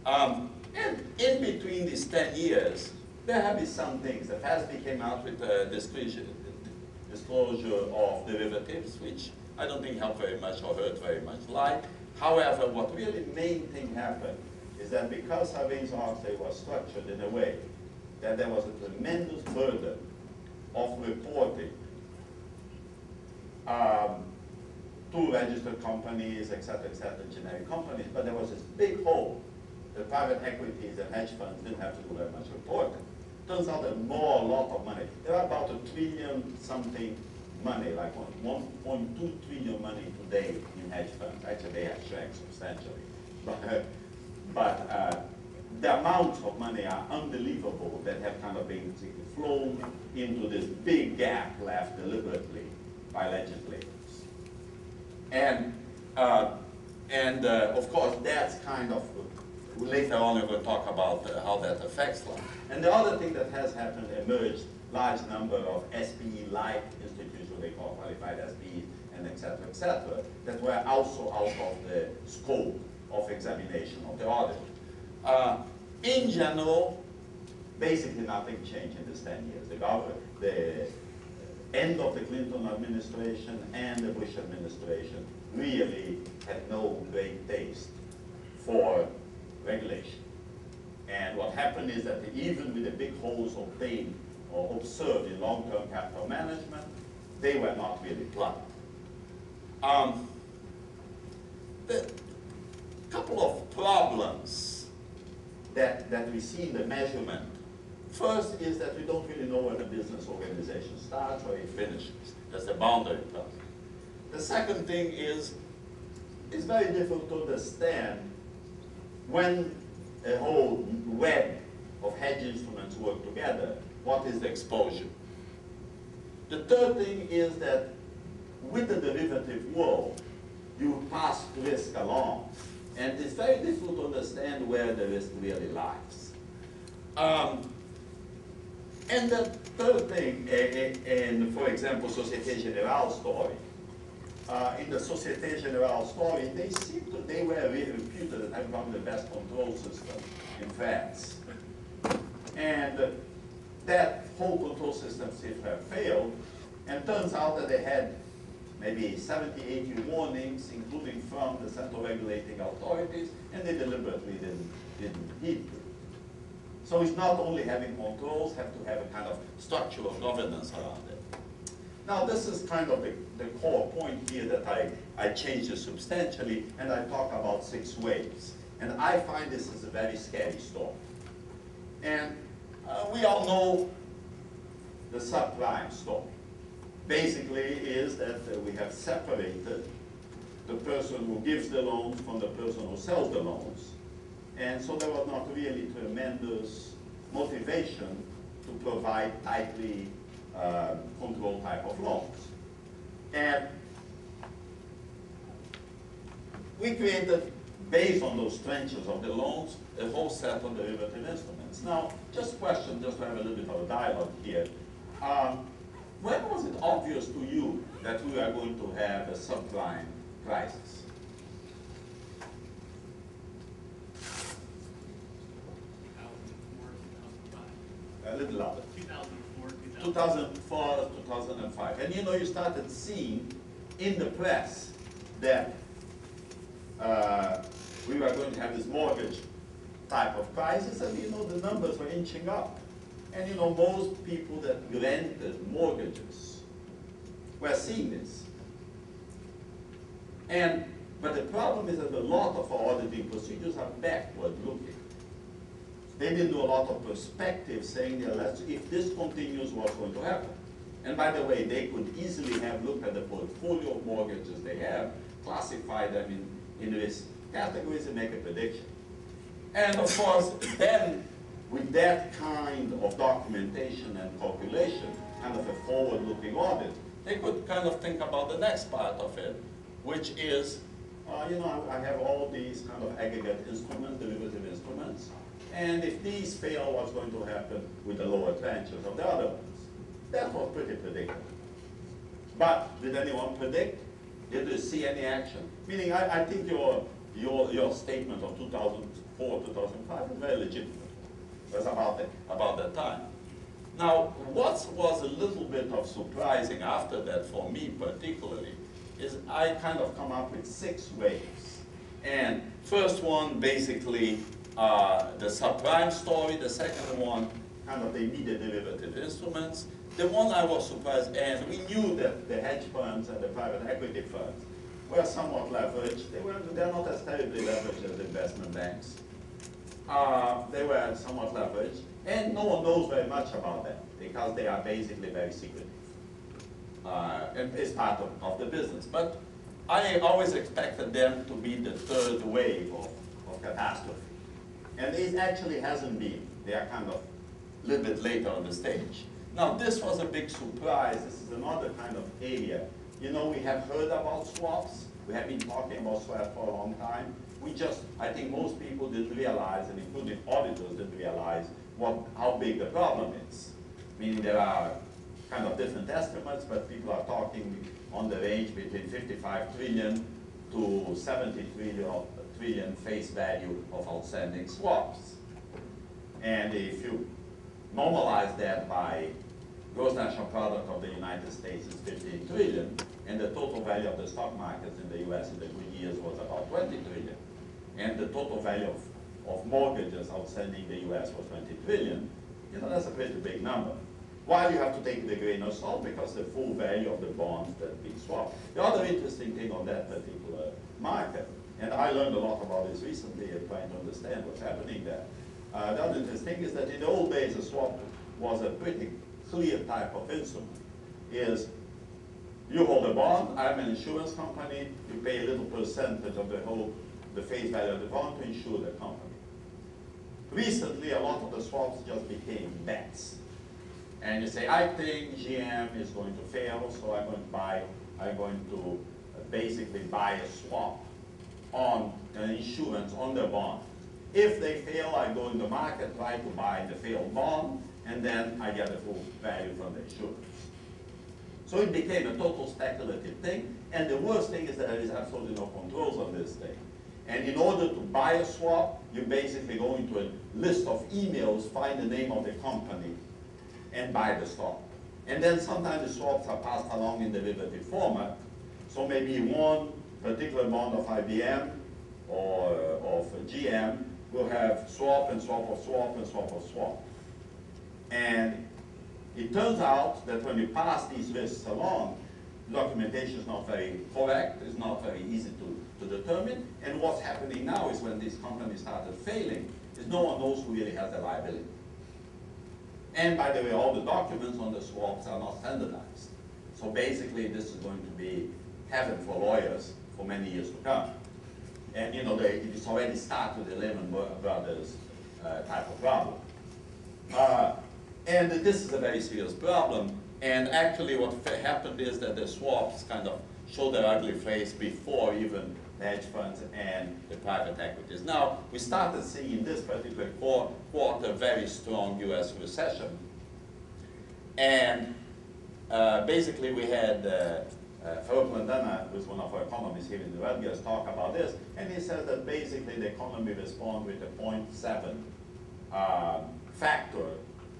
And in between these 10 years, there have been some things. The FASB came out with a disclosure of derivatives, which I don't think helped very much or hurt very much life. However, what really main thing happened is that because Sarbanes-Oxley was structured in a way that there was a tremendous burden of reporting to registered companies, et cetera, generic companies, but there was this big hole. The private equities and hedge funds didn't have to do very much reporting. Turns out that a lot of money. There are about $1 trillion something money, like 1.2 trillion money today in hedge funds. Actually, they have shrank substantially. But the amounts of money are unbelievable that have kind of been flown into this big gap left deliberately by legislators. And of course, that's kind of, later on we're going to talk about how that affects life. And the other thing that has happened, emerged large number of SPE-like institutions, they call qualified SPEs, and et cetera, that were also out of the scope of examination of the audit. In general, basically nothing changed in this 10 years. The end of the Clinton administration and the Bush administration really had no great taste for regulation. And what happened is that even with the big holes obtained or observed in long-term capital management, they were not really plugged. The couple of problems that we see in the measurement. First is that we don't really know when a business organization starts or it finishes. That's the boundary problem. The second thing is, it's very difficult to understand when a whole web of hedge instruments work together, what is the exposure? The third thing is that with the derivative world, you pass risk along. And it's very difficult to understand where the risk really lies. And the third thing, in, for example, Société Générale story, in the Société Générale story, they were really reputed as having one of the best control systems in France. And that whole control system seems to have failed, and turns out that they had maybe 70, 80 warnings, including from the central regulating authorities, and they deliberately didn't heed them. So it's not only having controls, have to have a kind of structural governance around it. Now this is kind of the core point here that I changed it substantially, and I talk about 6 waves. And I find this is a very scary story. And we all know the subprime story. Basically is that we have separated the person who gives the loans from the person who sells the loans. And so there was not really tremendous motivation to provide tightly controlled type of loans. And we created, based on those trenches of the loans, a whole set of derivative instruments. Now, just question, just to have a little bit of a dialogue here. When was it obvious to you that we are going to have a subprime crisis? A little louder. 2004, 2005. And you know, you started seeing in the press that we were going to have this mortgage type of crisis, and you know, the numbers were inching up. And you know, most people that granted mortgages were seeing this. But the problem is that a lot of our auditing procedures are backward looking. They didn't do a lot of perspective saying, if this continues, what's going to happen? And by the way, they could easily have looked at the portfolio of mortgages they have, classify them in risk categories, and make a prediction. And of course, then, with that kind of documentation and calculation, kind of a forward-looking audit, they could kind of think about the next part of it, which is, you know, I have all these kind of aggregate instruments, derivative instruments, and if these fail, what's going to happen with the lower tranches of the other ones? That was pretty predictable. But did anyone predict? Did you see any action? Meaning, I think your statement of 2004 2004, 2005, was very legitimate. It was about that time. Now, what was a little bit of surprising after that, for me particularly, is I kind of come up with 6 waves. And first one, basically, the subprime story. The second one, kind of the immediate derivative instruments. The one I was surprised, and we knew that the hedge funds and the private equity funds were somewhat leveraged. They're not as terribly leveraged as investment banks. They were somewhat leveraged, and no one knows very much about them because they are basically very secretive. And it's part of the business. But I always expected them to be the third wave of catastrophe. And it actually hasn't been. They are kind of a little bit later on the stage. Now, this was a big surprise. This is another kind of area. You know, we have heard about swaps. We have been talking about swaps for a long time. I think most people didn't realize, and including auditors didn't realize, how big the problem is. Meaning there are kind of different estimates, but people are talking on the range between 55 trillion to 70 trillion face value of outstanding swaps. And if you normalize that by gross national product of the United States is 15 trillion, and the total value of the stock markets in the US in the good years was about 20 trillion, and the total value of mortgages outstanding in the US was 20 trillion, you know, that's a pretty big number. While you have to take the grain of salt because the full value of the bonds that being swapped. The other interesting thing on that particular market, and I learned a lot about this recently and trying to understand what's happening there. The other interesting thing is that in the old days, a swap was a pretty clear type of instrument. Is you hold a bond, I'm an insurance company, you pay a little percentage of the face value of the bond to insure the company. Recently, a lot of the swaps just became bets. And you say, I think GM is going to fail, so I'm going to basically buy a swap on an insurance on the bond. If they fail, I go in the market, try to buy the failed bond, and then I get the full value from the insurance. So it became a total speculative thing, and the worst thing is that there is absolutely no controls on this thing. And in order to buy a swap, you basically go into a list of emails, find the name of the company, and buy the stock. And then sometimes the swaps are passed along in derivative format. So maybe one particular bond of IBM or of GM will have swap and swap of swap and swap of swap. And it turns out that when you pass these risks along, documentation is not very correct, it's not very easy to determine. And what's happening now is when these companies started failing, is no one knows who really has the liability. And by the way, all the documents on the swaps are not standardized. So basically, this is going to be heaven for lawyers for many years to come. And you know, it's already started with the Lehman Brothers type of problem. And this is a very serious problem. And actually what happened is that the swaps kind of show their ugly face before even the hedge funds and the private equities. Now, we started seeing in this particular quarter very strong US recession. And basically we had Farooq Mandana, who's one of our economists here in the Rutgers, talk about this. And he says that basically the economy responds with a 0.7 factor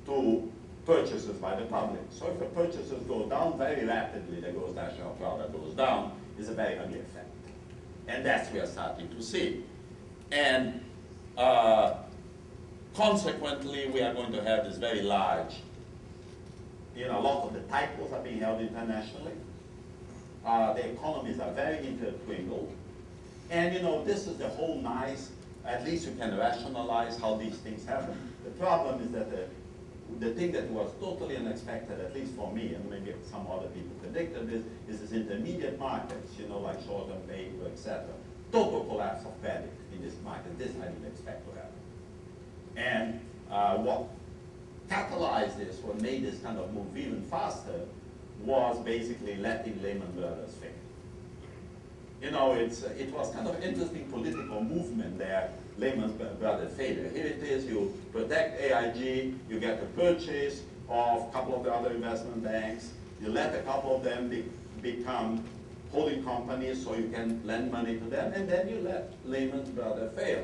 to purchases by the public. So if the purchases go down very rapidly, the gross national product goes down, is a very ugly effect. And that's what we are starting to see. And consequently, we are going to have this very large, you know, a lot of the titles are being held internationally. The economies are very intertwined. And you know, this is the whole nice, at least you can rationalize how these things happen. The problem is that the thing that was totally unexpected, at least for me, and maybe some other people predicted this, is this intermediate markets, you know, like short-term paper, etc. Total collapse of credit in this market. This I didn't expect to happen. And what catalyzed this, what made this kind of move even faster, was basically letting Lehman Brothers fail. You know, it was kind of interesting political movement there, Lehman Brothers failure. Here it is, you protect AIG, you get a purchase of a couple of the other investment banks, you let a couple of them become holding companies so you can lend money to them, and then you let Lehman Brothers fail.